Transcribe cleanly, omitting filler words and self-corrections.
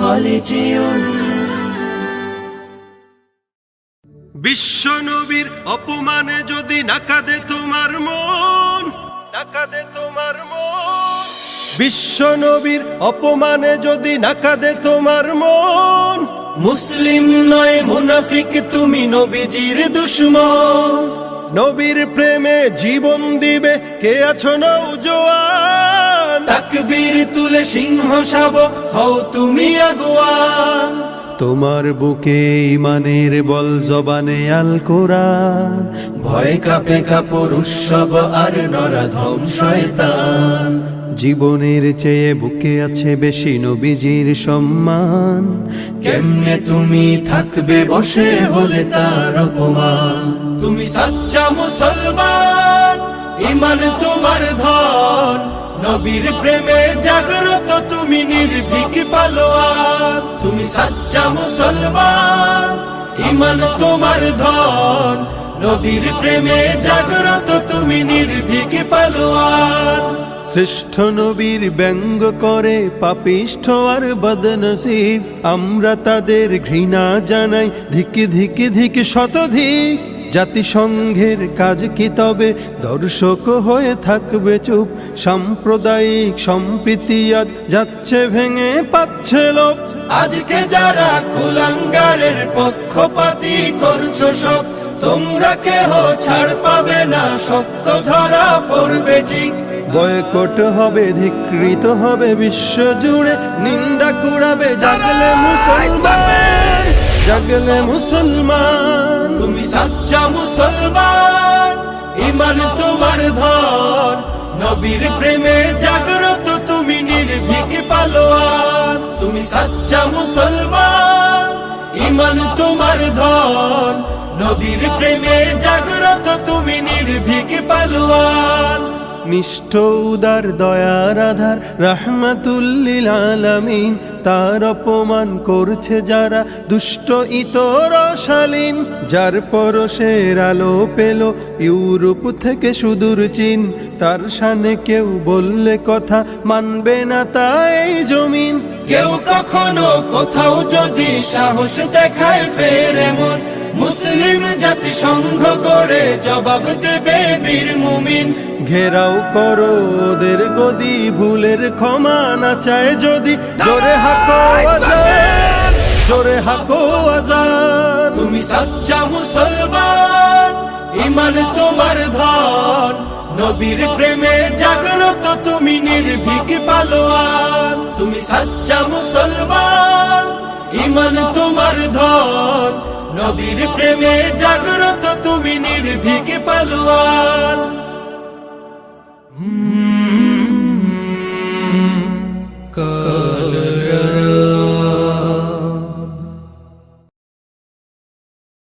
খলিজিউন। বিশ্ব নবীর অপমানে যদি না কাঁদে তোমার মন, না কাঁদে তোমার মন। বিশ্ব নবীর অপমানে যদি না কাঁদে তোমার মন, মুসলিম নয় মুনাফিক তুমি, নবীজির দুশমন। নবীর প্রেমে জীবন দিবে কে আছো নওজোয়ান, তাকবীর তুলে সিংহ শাবক হও তুমি আগুয়ান। তোমার বুকে ইমানের বল, জবানে আল কোরআন, ভয় কাঁপে কাপড় উৎসব আর নরাধম শয়তান। জীবনের চেয়ে বুকে আছে বেশি নবীজির সম্মান, কেমনে তুমি থাকবে বসে হলে তার অপমান। তুমি সাচ্চা মুসলমান, ইমান তোমার ধন, নবীর প্রেমে জাগ্রত তুমি নির্ভীক পালোয়ান। তুমি সাচ্চা মুসলমান, ইমান তোমার ধন, নবীর প্রেমে জাগ্রত তুমি নির্ভীক পালোয়ান। শ্রেষ্ঠ নবীর ব্যঙ্গ করে পাপিষ্ঠ আর বদনসিব, আমরা তাদের ঘৃণা জানাই ধিক ধিক ধিক শতধিক। জাতিসংঘের কাজ কি তবে দর্শক হয়ে থাকবে চুপ, সাম্প্রদায়িক সম্প্রীতি আজ যাচ্ছে ভেঙে পাচ্ছে লোপ। আজকে যারা কুলাঙ্গারের পক্ষপাতী করছো সব, তোমরা কেহ ছাড় পাবে না, সত্য ধরা পড়বে ঠিক। বয়কট হবে, ধিকৃত হবে বিশ্ব জুড়ে, নিন্দা কুড়াবে জাগলে মুসলমান, জাগলে মুসলমান। তুমি সাচ্চা মুসলমান, ইমান তোমার ধন, নবীর প্রেমে জাগ্রত তুমি নির্ভীক পালোয়ান। তুমি সাচ্চা মুসলমান, ইমান তোমার ধন, নবীর প্রেমে জাগ্রত তুমি নির্ভীক পালোয়ান। নিষ্ঠ উদার দয়ার আধার রাহমাতুল লিল আলামিন, তার অপমান করছে যারা দুষ্ট ইতর শালীন। যার পরশের আলো পেল ইউরোপ থেকে সুদূর চীন, তার শানে কেউ বললে কথা মানবে না তা এই জমিন। কেউ কখনো কোথাও যদি সাহস দেখায় ফের এমন, মুসলিম জাতি সংঘ গড়ে জবাব দেবে বীর মুমিন। ঘেরাও করো ওদের গদি, ভুলের ক্ষমা না চায় যদি, জোরে হাকো আজান, জোরে হাকো আজান। তুমি সাচ্চা মুসলমান, ইমান তোমার ধন, নবীর প্রেমে জাগ্রত তুমি নির্ভীক পালোয়ান। তুমি সাচ্চা মুসলমান, ইমান তোমার ধন, নবীর প্রেমে জাগ্রত তুমি নির্ভীক পালোয়ান। কাল